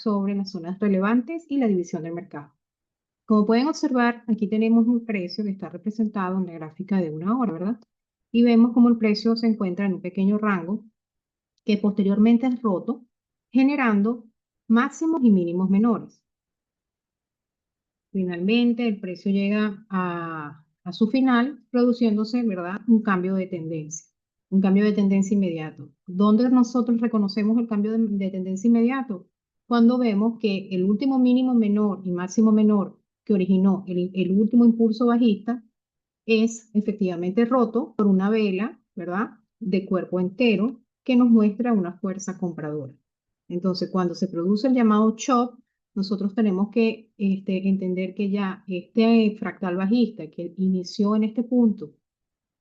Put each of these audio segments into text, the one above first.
sobre las zonas relevantes y la división del mercado. Como pueden observar, aquí tenemos un precio que está representado en la gráfica de una hora, ¿verdad? Y vemos cómo el precio se encuentra en un pequeño rango que posteriormente es roto, generando máximos y mínimos menores. Finalmente, el precio llega a su final, produciéndose, ¿verdad?, un cambio de tendencia inmediato. ¿Dónde nosotros reconocemos el cambio de tendencia inmediato? Cuando vemos que el último mínimo menor y máximo menor que originó el último impulso bajista es efectivamente roto por una vela, ¿verdad?, de cuerpo entero que nos muestra una fuerza compradora. Entonces, cuando se produce el llamado chop, nosotros tenemos que entender que ya este fractal bajista que inició en este punto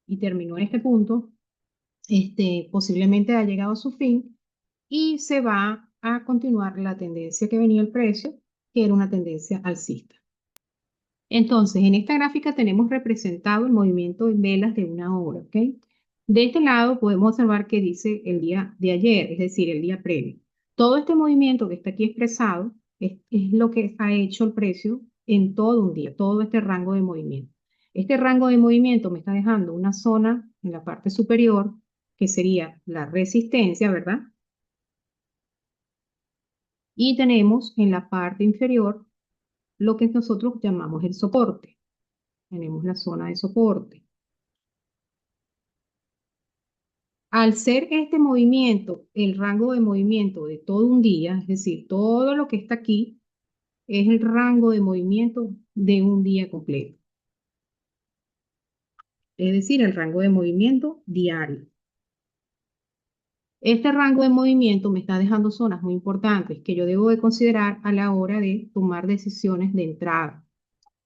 y terminó en este punto, posiblemente ha llegado a su fin y se va a continuar la tendencia que venía el precio, que era una tendencia alcista. Entonces, en esta gráfica tenemos representado el movimiento en velas de una hora, ¿ok? De este lado podemos observar que dice el día de ayer, es decir, el día previo. Todo este movimiento que está aquí expresado es lo que ha hecho el precio en todo un día, todo este rango de movimiento. Este rango de movimiento me está dejando una zona en la parte superior, que sería la resistencia, ¿verdad? Y tenemos en la parte inferior lo que nosotros llamamos el soporte. Tenemos la zona de soporte. Al ser este movimiento, el rango de movimiento de todo un día, es decir, todo lo que está aquí es el rango de movimiento de un día completo. Es decir, el rango de movimiento diario. Este rango de movimiento me está dejando zonas muy importantes que yo debo de considerar a la hora de tomar decisiones de entrada.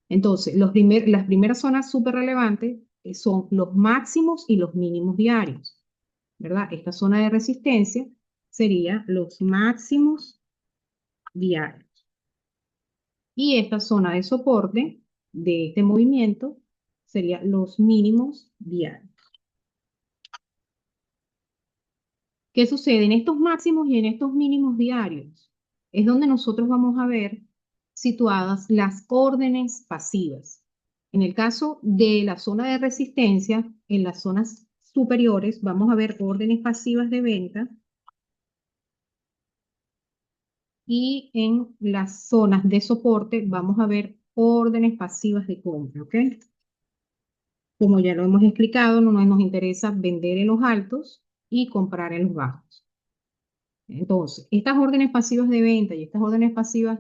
Entonces, las primeras zonas súper relevantes son los máximos y los mínimos diarios, ¿verdad? Esta zona de resistencia sería los máximos diarios. Y esta zona de soporte de este movimiento sería los mínimos diarios. ¿Qué sucede? En estos máximos y en estos mínimos diarios es donde nosotros vamos a ver situadas las órdenes pasivas. En el caso de la zona de resistencia, en las zonas superiores vamos a ver órdenes pasivas de venta y en las zonas de soporte vamos a ver órdenes pasivas de compra, ¿ok? Como ya lo hemos explicado, no nos interesa vender en los altos y comprar en los bajos. Entonces, estas órdenes pasivas de venta y estas órdenes pasivas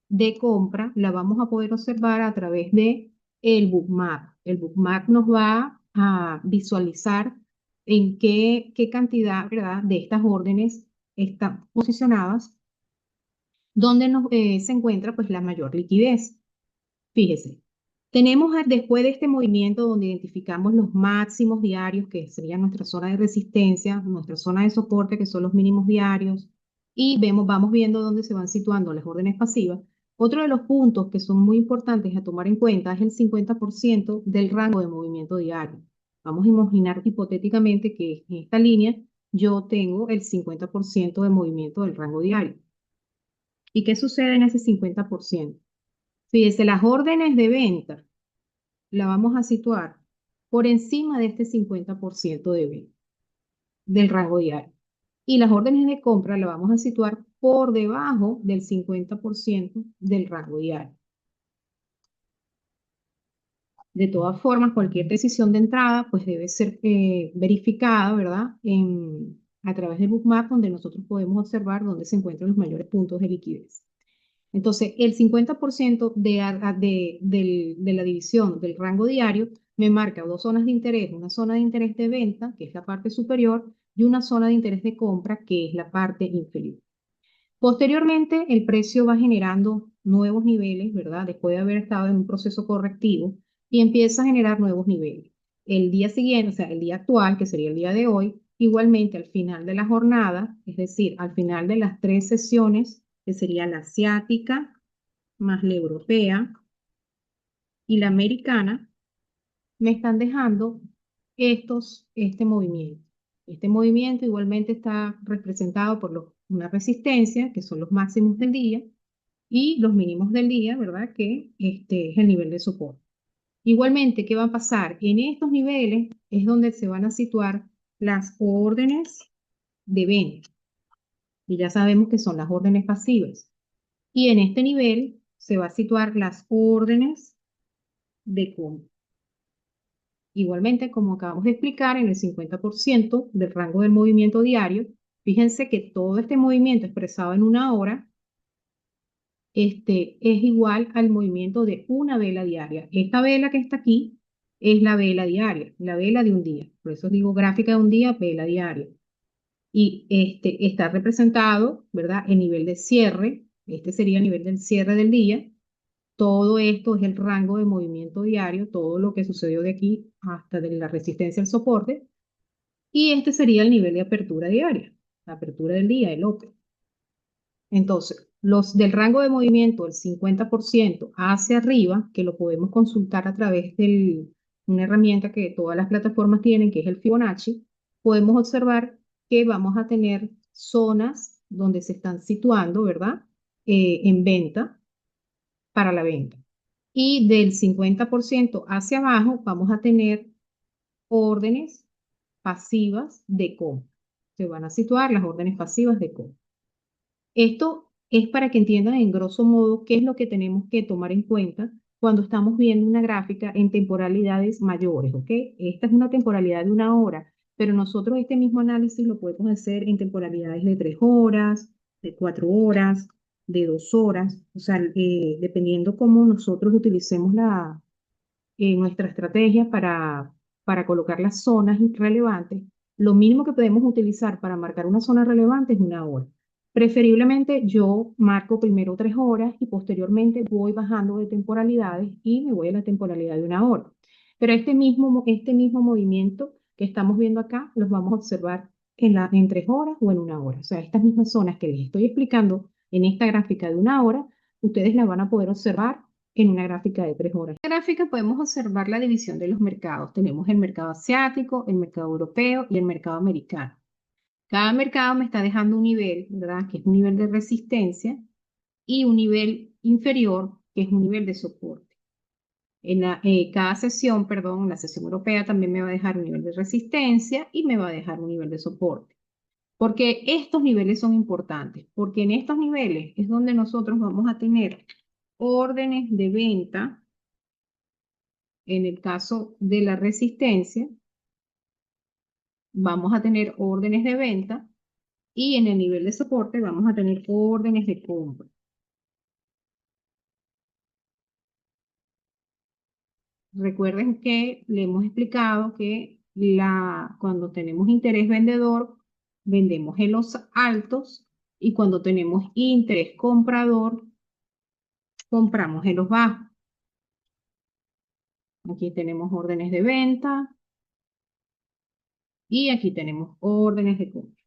de compra las vamos a poder observar a través de el bookmap. El bookmap nos va a visualizar en qué cantidad, ¿verdad?, de estas órdenes están posicionadas, donde se encuentra pues la mayor liquidez. Fíjese, tenemos después de este movimiento donde identificamos los máximos diarios, que sería nuestra zona de resistencia, nuestra zona de soporte, que son los mínimos diarios, y vamos viendo dónde se van situando las órdenes pasivas. Otro de los puntos que son muy importantes a tomar en cuenta es el 50% del rango de movimiento diario. Vamos a imaginar hipotéticamente que en esta línea yo tengo el 50% de movimiento del rango diario. ¿Y qué sucede en ese 50%? Fíjese, las órdenes de venta la vamos a situar por encima de este 50% de venta del rango diario. Y las órdenes de compra la vamos a situar por debajo del 50% del rango diario. De todas formas, cualquier decisión de entrada pues debe ser verificada, ¿verdad? A través del bookmap, donde nosotros podemos observar dónde se encuentran los mayores puntos de liquidez. Entonces, el 50% de la división del rango diario me marca dos zonas de interés, una zona de interés de venta, que es la parte superior, y una zona de interés de compra, que es la parte inferior. Posteriormente, el precio va generando nuevos niveles, ¿verdad? Después de haber estado en un proceso correctivo, y empieza a generar nuevos niveles. El día siguiente, o sea, el día actual, que sería el día de hoy, igualmente al final de la jornada, es decir, al final de las 3 sesiones, que sería la asiática, más la europea y la americana, me están dejando este movimiento. Este movimiento igualmente está representado por los una resistencia, que son los máximos del día, y los mínimos del día, ¿verdad? Que este es el nivel de soporte. Igualmente, ¿qué va a pasar? En estos niveles es donde se van a situar las órdenes de venta, y ya sabemos que son las órdenes pasivas. Y en este nivel se va a situar las órdenes de compra. Igualmente, como acabamos de explicar, en el 50% del rango del movimiento diario, fíjense que todo este movimiento expresado en una hora es igual al movimiento de una vela diaria. Esta vela que está aquí es la vela diaria, la vela de un día. Por eso digo gráfica de un día, vela diaria. Y está representado, ¿verdad? El nivel de cierre. Este sería el nivel del cierre del día. Todo esto es el rango de movimiento diario, todo lo que sucedió de aquí hasta de la resistencia al soporte. Y este sería el nivel de apertura diaria, la apertura del día, el open. Entonces, los del rango de movimiento, el 50% hacia arriba, que lo podemos consultar a través de una herramienta que todas las plataformas tienen, que es el Fibonacci, podemos observar que vamos a tener zonas donde se están situando, ¿verdad? En venta, para la venta. Y del 50% hacia abajo vamos a tener órdenes pasivas de compra. Se van a situar las órdenes pasivas de compra. Esto es para que entiendan en grosso modo qué es lo que tenemos que tomar en cuenta cuando estamos viendo una gráfica en temporalidades mayores, ¿ok? Esta es una temporalidad de una hora, pero nosotros este mismo análisis lo podemos hacer en temporalidades de 3 horas, de 4 horas, de 2 horas, o sea, dependiendo cómo nosotros utilicemos nuestra estrategia para colocar las zonas relevantes. Lo mínimo que podemos utilizar para marcar una zona relevante es una hora. Preferiblemente yo marco primero 3 horas y posteriormente voy bajando de temporalidades y me voy a la temporalidad de una hora. Pero este mismo movimiento que estamos viendo acá los vamos a observar en 3 horas o en una hora. O sea, estas mismas zonas que les estoy explicando en esta gráfica de una hora, ustedes las van a poder observar en una gráfica de 3 horas. En esta gráfica podemos observar la división de los mercados. Tenemos el mercado asiático, el mercado europeo y el mercado americano. Cada mercado me está dejando un nivel, ¿verdad? Que es un nivel de resistencia y un nivel inferior, que es un nivel de soporte. Cada sesión, perdón, la sesión europea también me va a dejar un nivel de resistencia y me va a dejar un nivel de soporte. Porque estos niveles son importantes, porque en estos niveles es donde nosotros vamos a tener órdenes de venta. En el caso de la resistencia, vamos a tener órdenes de venta y en el nivel de soporte vamos a tener órdenes de compra. Recuerden que le hemos explicado que cuando tenemos interés vendedor, vendemos en los altos y cuando tenemos interés comprador, compramos en los bajos. Aquí tenemos órdenes de venta y aquí tenemos órdenes de compra.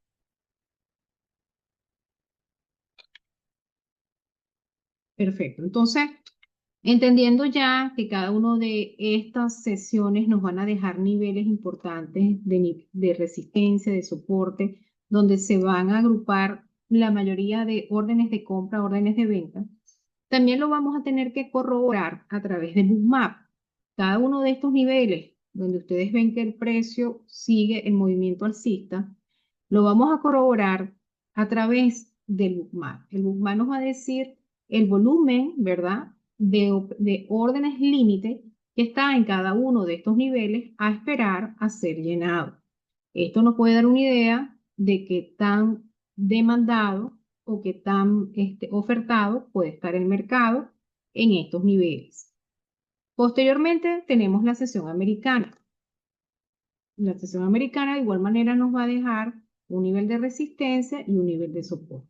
Perfecto. Entonces, entendiendo ya que cada una de estas sesiones nos van a dejar niveles importantes de resistencia, de soporte, donde se van a agrupar la mayoría de órdenes de compra, órdenes de venta, también lo vamos a tener que corroborar a través del bookmap. Cada uno de estos niveles, donde ustedes ven que el precio sigue el movimiento alcista, lo vamos a corroborar a través del bookmap. El bookmap nos va a decir el volumen, ¿verdad? De órdenes límite que está en cada uno de estos niveles a esperar a ser llenado. Esto nos puede dar una idea de qué tan demandado o qué tan ofertado puede estar el mercado en estos niveles. Posteriormente tenemos la sesión americana. La sesión americana de igual manera nos va a dejar un nivel de resistencia y un nivel de soporte.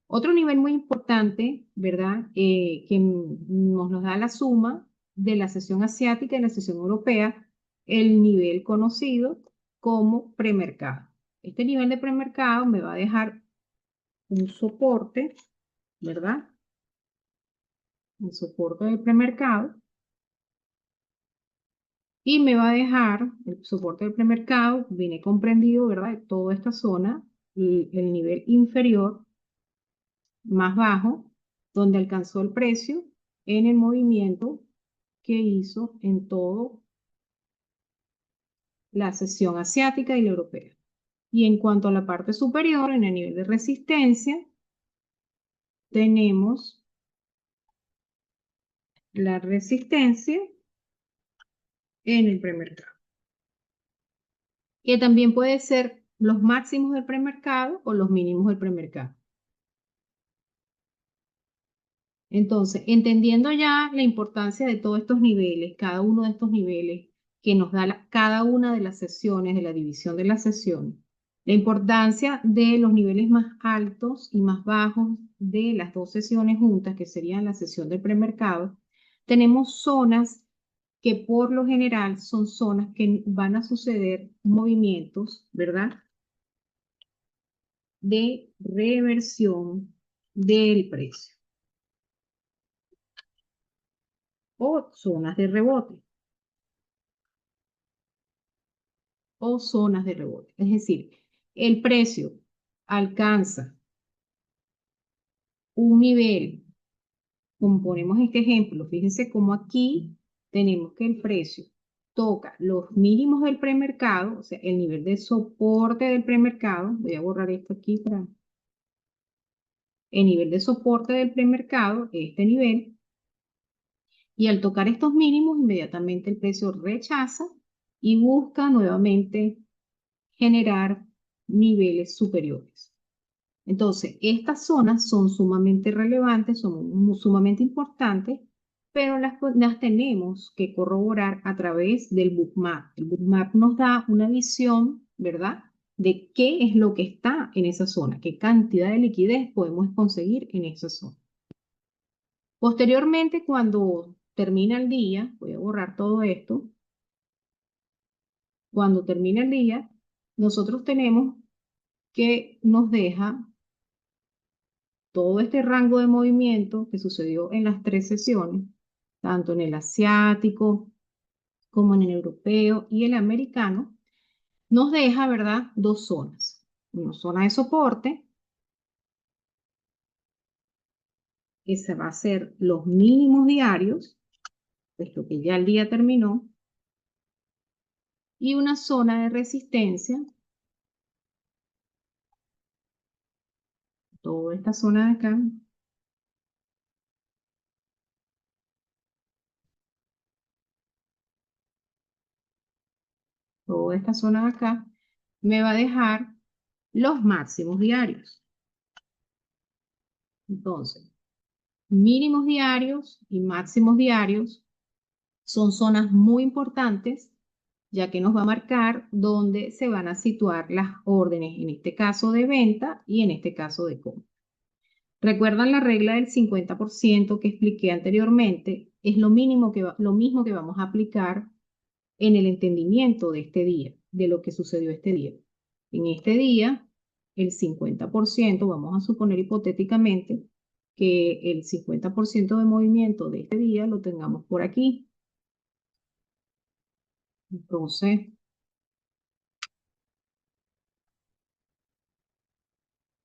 Otro nivel muy importante, ¿verdad? Que nos da la suma de la sesión asiática y la sesión europea, el nivel conocido como premercado. Este nivel de premercado me va a dejar un soporte, ¿verdad? Un soporte de premercado y me va a dejar el soporte del premercado, viene comprendido, ¿verdad? De toda esta zona el nivel inferior, más bajo, donde alcanzó el precio en el movimiento que hizo en toda la sesión asiática y la europea. Y en cuanto a la parte superior, en el nivel de resistencia, tenemos la resistencia en el premercado, que también puede ser los máximos del premercado o los mínimos del premercado. Entonces, entendiendo ya la importancia de todos estos niveles, cada uno de estos niveles que nos da cada una de las sesiones, de la división de las sesiones, la importancia de los niveles más altos y más bajos de las dos sesiones juntas, que serían la sesión del premercado, tenemos zonas que por lo general son zonas que van a suceder movimientos, ¿verdad? De reversión del precio o zonas de rebote. O zonas de rebote. Es decir, el precio alcanza un nivel, como ponemos este ejemplo, fíjense cómo aquí tenemos que el precio toca los mínimos del premercado, o sea, el nivel de soporte del premercado, voy a borrar esto aquí para el nivel de soporte del premercado, este nivel, y al tocar estos mínimos, inmediatamente el precio rechaza y busca nuevamente generar niveles superiores. Entonces, estas zonas son sumamente relevantes, son sumamente importantes, pero las tenemos que corroborar a través del bookmap. El bookmap nos da una visión, ¿verdad?, de qué es lo que está en esa zona, qué cantidad de liquidez podemos conseguir en esa zona. Posteriormente, cuando termina el día, voy a borrar todo esto, cuando termina el día, nosotros tenemos que nos deja todo este rango de movimiento que sucedió en las tres sesiones, tanto en el asiático como en el europeo y el americano, nos deja, ¿verdad?, dos zonas. Una zona de soporte, que se va a hacer los mínimos diarios, puesto que ya el día terminó, y una zona de resistencia, toda esta zona de acá, toda esta zona de acá, me va a dejar los máximos diarios. Entonces, mínimos diarios y máximos diarios son zonas muy importantes, ya que nos va a marcar dónde se van a situar las órdenes, en este caso de venta y en este caso de compra. ¿Recuerdan la regla del 50% que expliqué anteriormente? Es lo mismo que vamos a aplicar en el entendimiento de este día, de lo que sucedió este día. En este día, el 50%, vamos a suponer hipotéticamente que el 50% de movimiento de este día lo tengamos por aquí. Entonces,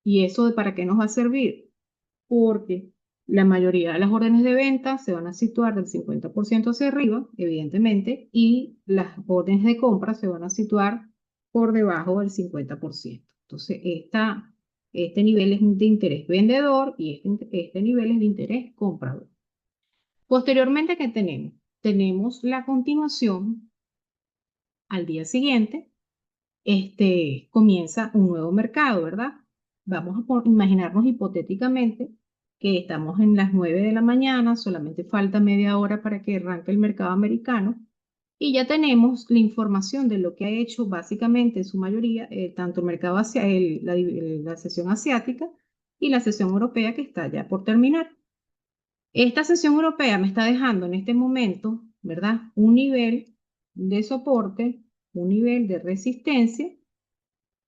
¿y eso para qué nos va a servir? Porque la mayoría de las órdenes de venta se van a situar del 50% hacia arriba, evidentemente, y las órdenes de compra se van a situar por debajo del 50%. Entonces, este nivel es de interés vendedor y este nivel es de interés comprador. Posteriormente, ¿qué tenemos? Tenemos la continuación al día siguiente, comienza un nuevo mercado, ¿verdad? Vamos a imaginarnos hipotéticamente que estamos en las 9 de la mañana, solamente falta media hora para que arranque el mercado americano y ya tenemos la información de lo que ha hecho básicamente en su mayoría tanto el mercado la sesión asiática y la sesión europea que está ya por terminar. Esta sesión europea me está dejando en este momento, ¿verdad?, un nivel de soporte, un nivel de resistencia.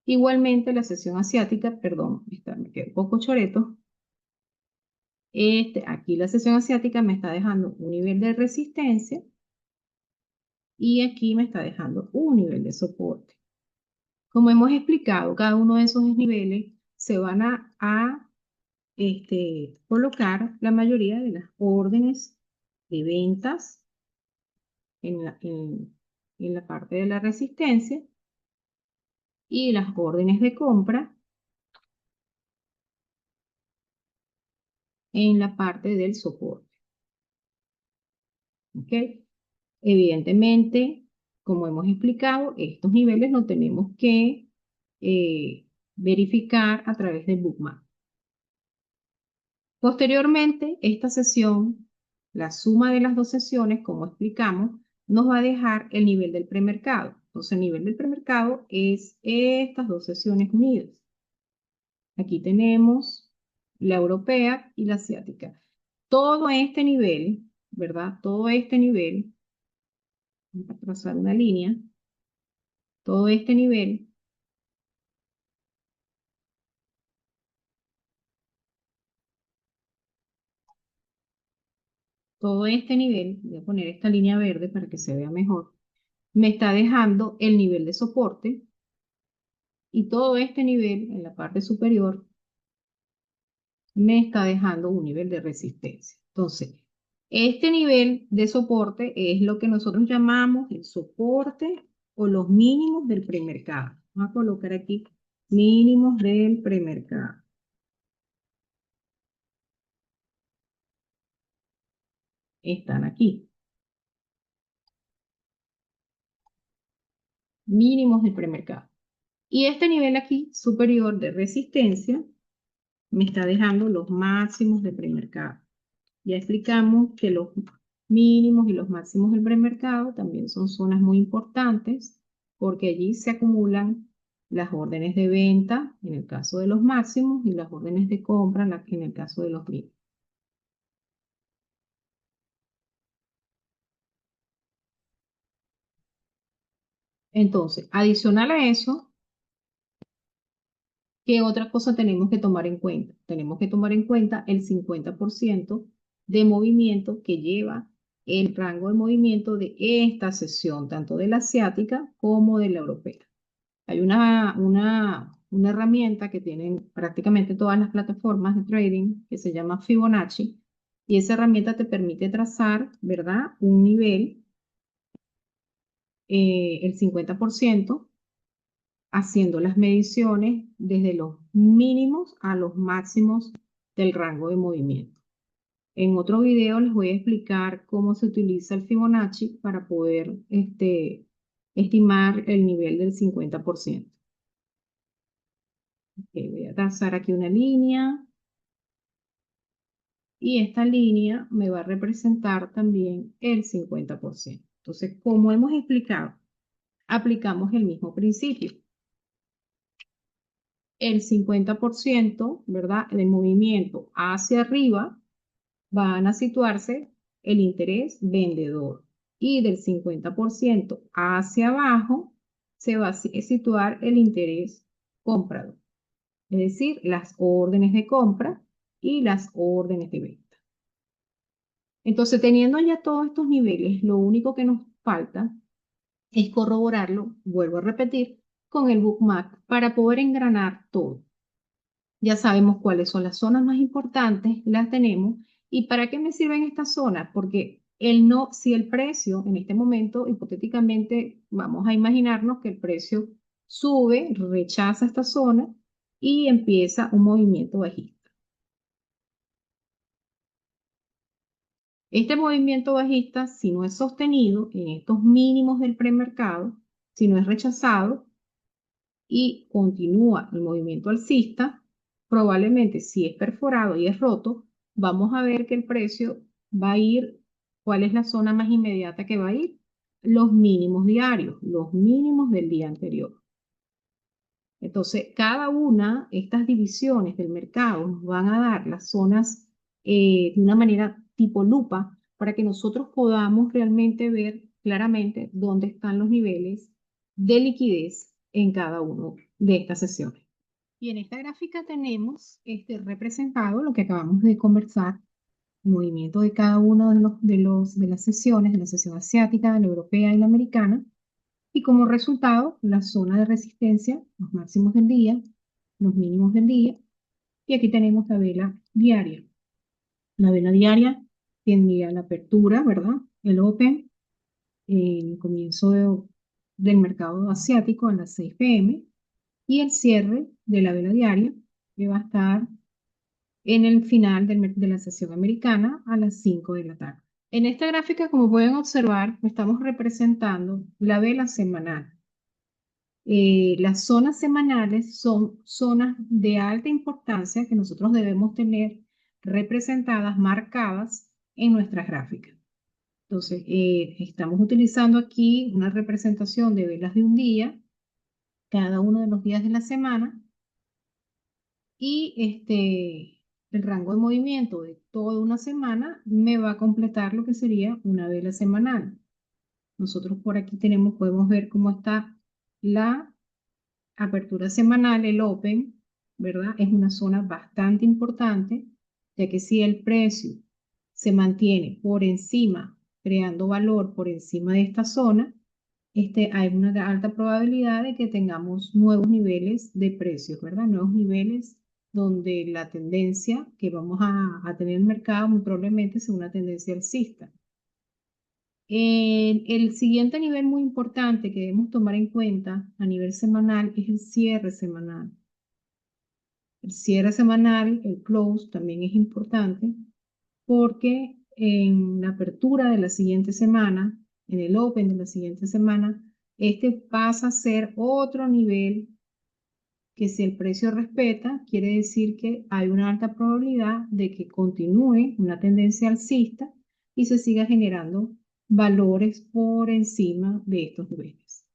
Igualmente la sesión asiática, perdón, me quedé un poco choreto. Aquí la sesión asiática me está dejando un nivel de resistencia y aquí me está dejando un nivel de soporte. Como hemos explicado, cada uno de esos niveles se van a colocar la mayoría de las órdenes de ventas en la parte de la resistencia y las órdenes de compra en la parte del soporte. ¿Ok? Evidentemente, como hemos explicado, estos niveles los tenemos que verificar a través del bookmap. Posteriormente, esta sesión, la suma de las dos sesiones, como explicamos, nos va a dejar el nivel del premercado. Entonces, el nivel del premercado es estas dos sesiones unidas. Aquí tenemos la europea y la asiática. Todo este nivel, ¿verdad? Todo este nivel, vamos a trazar una línea, todo este nivel voy a poner esta línea verde para que se vea mejor, me está dejando el nivel de soporte y todo este nivel en la parte superior me está dejando un nivel de resistencia. Entonces, este nivel de soporte es lo que nosotros llamamos el soporte o los mínimos del premercado. Vamos a colocar aquí mínimos del premercado. Están aquí. Mínimos del premercado. Y este nivel aquí superior de resistencia me está dejando los máximos de premercado. Ya explicamos que los mínimos y los máximos del premercado también son zonas muy importantes porque allí se acumulan las órdenes de venta en el caso de los máximos y las órdenes de compra en el caso de los mínimos. Entonces, adicional a eso, ¿qué otra cosa tenemos que tomar en cuenta? Tenemos que tomar en cuenta el 50% de movimiento que lleva el rango de movimiento de esta sesión, tanto de la asiática como de la europea. Hay una herramienta que tienen prácticamente todas las plataformas de trading que se llama Fibonacci y esa herramienta te permite trazar, ¿verdad? Un nivel, el 50%, haciendo las mediciones desde los mínimos a los máximos del rango de movimiento. En otro video les voy a explicar cómo se utiliza el Fibonacci para poder estimar el nivel del 50%. Voy a trazar aquí una línea y esta línea me va a representar también el 50%. Entonces, como hemos explicado, aplicamos el mismo principio. El 50%, ¿verdad? Del movimiento hacia arriba van a situarse el interés vendedor y del 50% hacia abajo se va a situar el interés comprador, es decir, las órdenes de compra y las órdenes de venta. Entonces, teniendo ya todos estos niveles, lo único que nos falta es corroborarlo, vuelvo a repetir, con el bookmap para poder engranar todo. Ya sabemos cuáles son las zonas más importantes, las tenemos. ¿Y para qué me sirven estas zonas? Porque si el precio en este momento, hipotéticamente, vamos a imaginarnos que el precio sube, rechaza esta zona y empieza un movimiento bajista. Este movimiento bajista, si no es sostenido en estos mínimos del premercado, si no es rechazado y continúa el movimiento alcista, probablemente si es perforado y es roto, vamos a ver que el precio va a ir, ¿cuál es la zona más inmediata que va a ir? Los mínimos diarios, los mínimos del día anterior. Entonces, cada una, estas divisiones del mercado nos van a dar las zonas de una manera tipo lupa para que nosotros podamos realmente ver claramente dónde están los niveles de liquidez en cada una de estas sesiones. Y en esta gráfica tenemos representado lo que acabamos de conversar, el movimiento de cada uno de las sesiones, de la sesión asiática, de la europea y la americana, Y como resultado, la zona de resistencia, los máximos del día, los mínimos del día, y aquí tenemos la vela diaria. La vela diaria tendría la apertura, ¿verdad? El open, el comienzo del mercado asiático a las 6 p.m. y el cierre de la vela diaria, que va a estar en el final de la sesión americana a las 5 de la tarde. En esta gráfica, como pueden observar, estamos representando la vela semanal. Las zonas semanales son zonas de alta importancia que nosotros debemos tener representadas, marcadas en nuestras gráficas. Entonces, estamos utilizando aquí una representación de velas de un día, cada uno de los días de la semana, y el rango de movimiento de toda una semana me va a completar lo que sería una vela semanal. Nosotros por aquí podemos ver cómo está la apertura semanal, el open, ¿verdad? Es una zona bastante importante, ya que si el precio se mantiene por encima, creando valor por encima de esta zona, hay una alta probabilidad de que tengamos nuevos niveles de precios, ¿verdad? Nuevos niveles donde la tendencia que vamos a tener en el mercado muy probablemente sea una tendencia alcista. El siguiente nivel muy importante que debemos tomar en cuenta a nivel semanal es el cierre semanal. El cierre semanal, el close, también es importante porque en la apertura de la siguiente semana, en el open de la siguiente semana, este pasa a ser otro nivel que si el precio respeta, quiere decir que hay una alta probabilidad de que continúe una tendencia alcista y se siga generando valores por encima de estos niveles.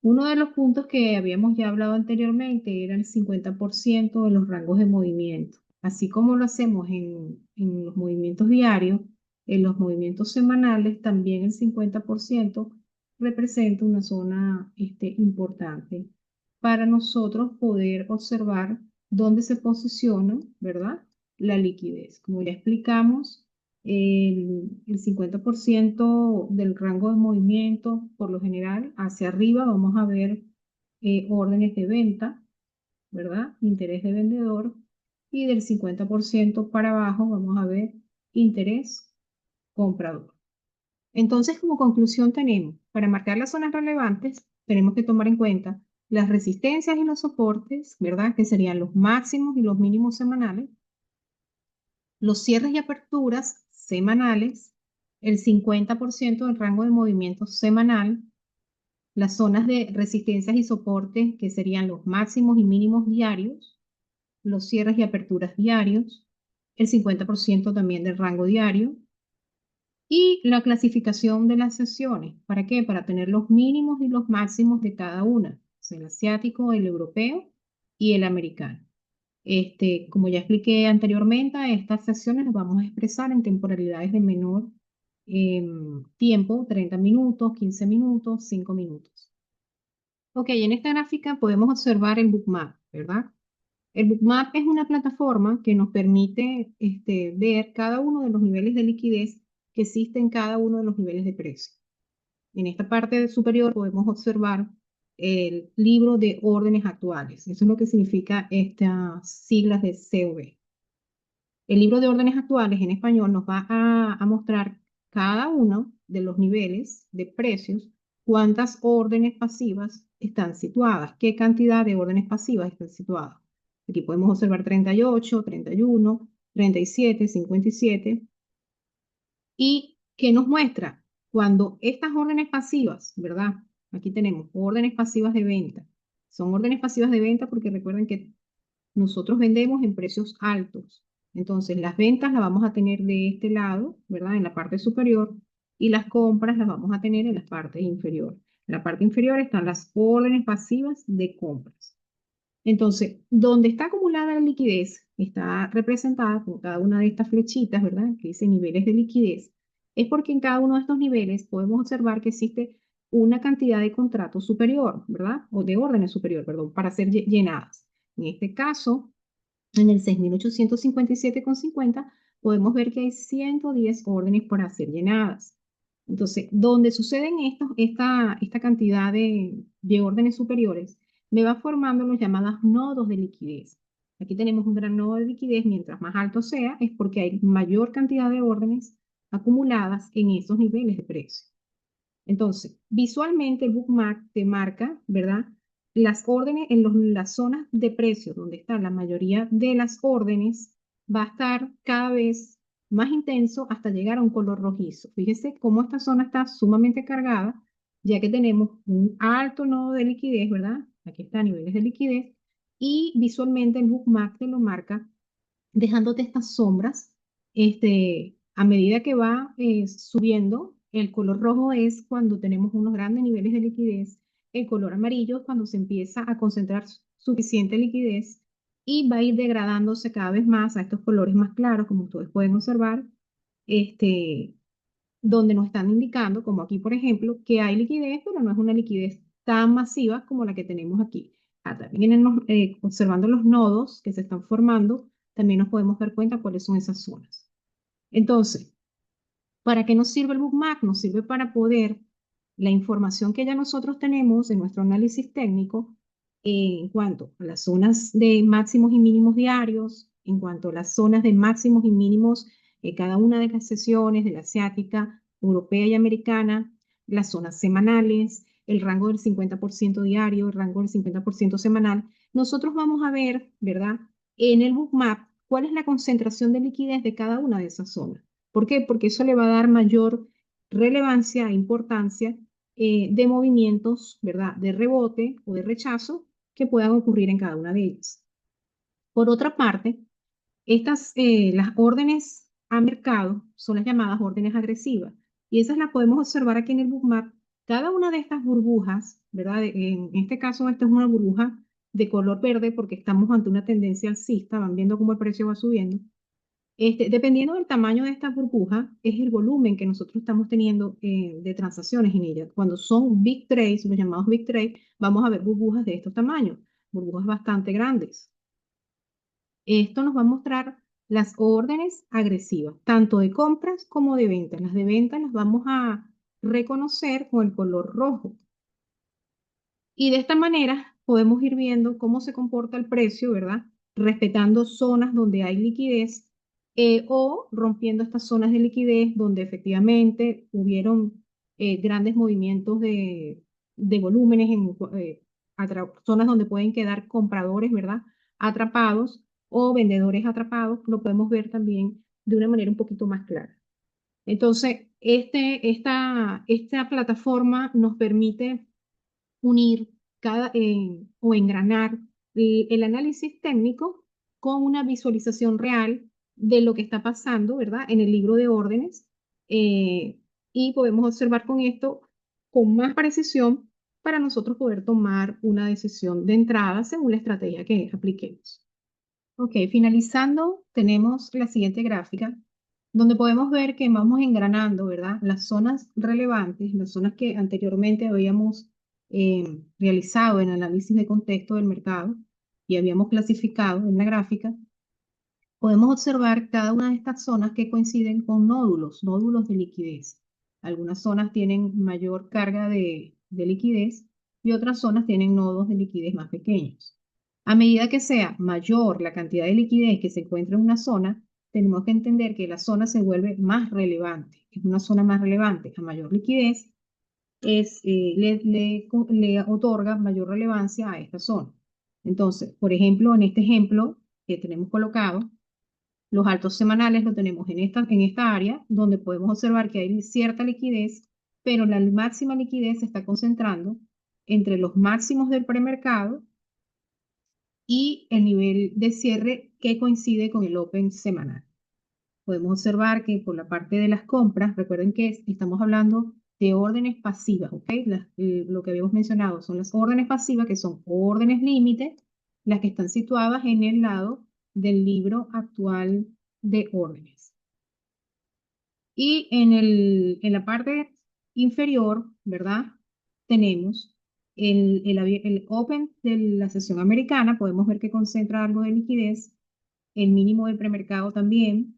Uno de los puntos que habíamos ya hablado anteriormente era el 50% de los rangos de movimiento. Así como lo hacemos en los movimientos diarios, en los movimientos semanales también el 50% representa una zona importante para nosotros poder observar dónde se posiciona, ¿verdad? La liquidez. Como ya explicamos, el 50% del rango de movimiento, por lo general, hacia arriba vamos a ver órdenes de venta, ¿verdad? Interés de vendedor. Y del 50% para abajo vamos a ver interés comprador. Entonces, como conclusión tenemos, para marcar las zonas relevantes, tenemos que tomar en cuenta las resistencias y los soportes, ¿verdad? Que serían los máximos y los mínimos semanales, los cierres y aperturas semanales, el 50% del rango de movimiento semanal, las zonas de resistencias y soportes, que serían los máximos y mínimos diarios, los cierres y aperturas diarios, el 50% también del rango diario, y la clasificación de las sesiones. ¿Para qué? Para tener los mínimos y los máximos de cada una, o sea, el asiático, el europeo y el americano. Como ya expliqué anteriormente, estas sesiones las vamos a expresar en temporalidades de menor tiempo, 30 minutos, 15 minutos, 5 minutos. Ok, en esta gráfica podemos observar el bookmap, ¿verdad? El bookmap es una plataforma que nos permite ver cada uno de los niveles de liquidez que existen en cada uno de los niveles de precio. En esta parte superior podemos observar el libro de órdenes actuales. Eso es lo que significa estas siglas de COB. El libro de órdenes actuales en español nos va a mostrar cada uno de los niveles de precios, cuántas órdenes pasivas están situadas, qué cantidad de órdenes pasivas están situadas. Aquí podemos observar 38, 31, 37, 57. ¿Y qué nos muestra? Cuando estas órdenes pasivas, ¿verdad? Aquí tenemos órdenes pasivas de venta. Son órdenes pasivas de venta porque recuerden que nosotros vendemos en precios altos. Entonces, las ventas las vamos a tener de este lado, ¿verdad? En la parte superior, y las compras las vamos a tener en la parte inferior. En la parte inferior están las órdenes pasivas de compras. Entonces, donde está acumulada la liquidez, está representada con cada una de estas flechitas, ¿verdad? Que dice niveles de liquidez. Es porque en cada uno de estos niveles podemos observar que existe una cantidad de contratos superior, ¿verdad? O de órdenes superior, perdón, para ser llenadas. En este caso, en el 6.857,50 podemos ver que hay 110 órdenes para ser llenadas. Entonces, donde suceden esta cantidad de órdenes superiores, me va formando los llamados nodos de liquidez. Aquí tenemos un gran nodo de liquidez, mientras más alto sea, es porque hay mayor cantidad de órdenes acumuladas en esos niveles de precio. Entonces, visualmente el bookmap te marca, ¿verdad? Las órdenes en las zonas de precio donde están la mayoría de las órdenes, va a estar cada vez más intenso hasta llegar a un color rojizo. Fíjese cómo esta zona está sumamente cargada, ya que tenemos un alto nodo de liquidez, ¿verdad? Aquí está niveles de liquidez, y visualmente el bookmap te lo marca dejándote estas sombras. A medida que va subiendo, el color rojo es cuando tenemos unos grandes niveles de liquidez, el color amarillo es cuando se empieza a concentrar suficiente liquidez y va a ir degradándose cada vez más a estos colores más claros, como ustedes pueden observar, este, donde nos están indicando, como aquí por ejemplo, que hay liquidez, pero no es una liquidez tan masiva como la que tenemos aquí. También observando los nodos que se están formando, también nos podemos dar cuenta cuáles son esas zonas. Entonces, ¿para qué nos sirve el bookmap? Nos sirve para poder, la información que ya nosotros tenemos en nuestro análisis técnico, en cuanto a las zonas de máximos y mínimos diarios, en cuanto a las zonas de máximos y mínimos cada una de las sesiones de la asiática, europea y americana, las zonas semanales, el rango del 50% diario, el rango del 50% semanal, nosotros vamos a ver, ¿verdad? En el bookmap, cuál es la concentración de liquidez de cada una de esas zonas. ¿Por qué? Porque eso le va a dar mayor relevancia e importancia de movimientos, ¿verdad? De rebote o de rechazo que puedan ocurrir en cada una de ellas. Por otra parte, las órdenes a mercado son las llamadas órdenes agresivas y esas las podemos observar aquí en el bookmap. Cada una de estas burbujas, ¿verdad? En este caso, esta es una burbuja de color verde porque estamos ante una tendencia alcista, van viendo cómo el precio va subiendo. Dependiendo del tamaño de esta burbuja, es el volumen que nosotros estamos teniendo de transacciones en ella. Cuando son big trades, los llamados big trades, vamos a ver burbujas de estos tamaños, burbujas bastante grandes. Esto nos va a mostrar las órdenes agresivas, tanto de compras como de ventas. Las de ventas las vamos a reconocer con el color rojo. Y de esta manera podemos ir viendo cómo se comporta el precio, ¿verdad? Respetando zonas donde hay liquidez o rompiendo estas zonas de liquidez donde efectivamente hubieron grandes movimientos de volúmenes en zonas donde pueden quedar compradores, ¿verdad? Atrapados o vendedores atrapados. Lo podemos ver también de una manera un poquito más clara. Entonces, esta plataforma nos permite unir o engranar el análisis técnico con una visualización real de lo que está pasando, ¿verdad? En el libro de órdenes. eh, y podemos observar con esto con más precisión para nosotros poder tomar una decisión de entrada según la estrategia que apliquemos. Ok, finalizando, tenemos la siguiente gráfica, donde podemos ver que vamos engranando, ¿verdad? Las zonas relevantes, las zonas que anteriormente habíamos realizado en análisis de contexto del mercado y habíamos clasificado en la gráfica, podemos observar cada una de estas zonas que coinciden con nódulos de liquidez. Algunas zonas tienen mayor carga de liquidez y otras zonas tienen nodos de liquidez más pequeños. A medida que sea mayor la cantidad de liquidez que se encuentra en una zona, tenemos que entender que la zona se vuelve más relevante. Es una zona más relevante. A mayor liquidez, le otorga mayor relevancia a esta zona. Entonces, por ejemplo, en este ejemplo que tenemos colocado, los altos semanales lo tenemos en esta área, donde podemos observar que hay cierta liquidez, pero la máxima liquidez se está concentrando entre los máximos del premercado y el nivel de cierre que coincide con el Open semanal. Podemos observar que por la parte de las compras, recuerden que estamos hablando de órdenes pasivas, ¿ok? Lo que habíamos mencionado son las órdenes pasivas, que son órdenes límite, las que están situadas en el lado del libro actual de órdenes. Y en la parte inferior, ¿verdad? Tenemos el Open de la sesión americana, podemos ver que concentra algo de liquidez, el mínimo del premercado también,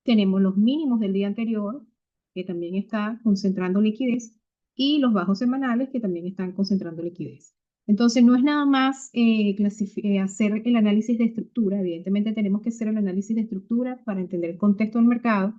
tenemos los mínimos del día anterior, que también está concentrando liquidez, y los bajos semanales, que también están concentrando liquidez. Entonces, no es nada más hacer el análisis de estructura. Evidentemente, tenemos que hacer el análisis de estructura para entender el contexto del mercado.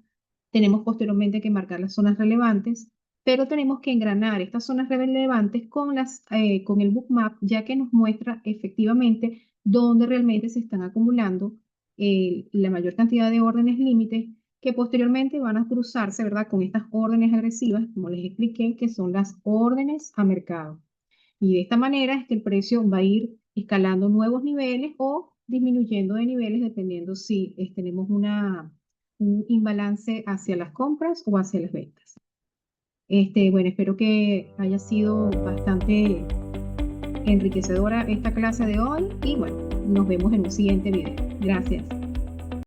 Tenemos posteriormente que marcar las zonas relevantes, pero tenemos que engranar estas zonas relevantes con el bookmap, ya que nos muestra efectivamente dónde realmente se están acumulando la mayor cantidad de órdenes límites que posteriormente van a cruzarse, ¿verdad?, con estas órdenes agresivas, como les expliqué, que son las órdenes a mercado. Y de esta manera es que el precio va a ir escalando nuevos niveles o disminuyendo de niveles dependiendo si tenemos un imbalance hacia las compras o hacia las ventas. Bueno, espero que haya sido bastante enriquecedora esta clase de hoy y bueno, nos vemos en un siguiente video. Gracias.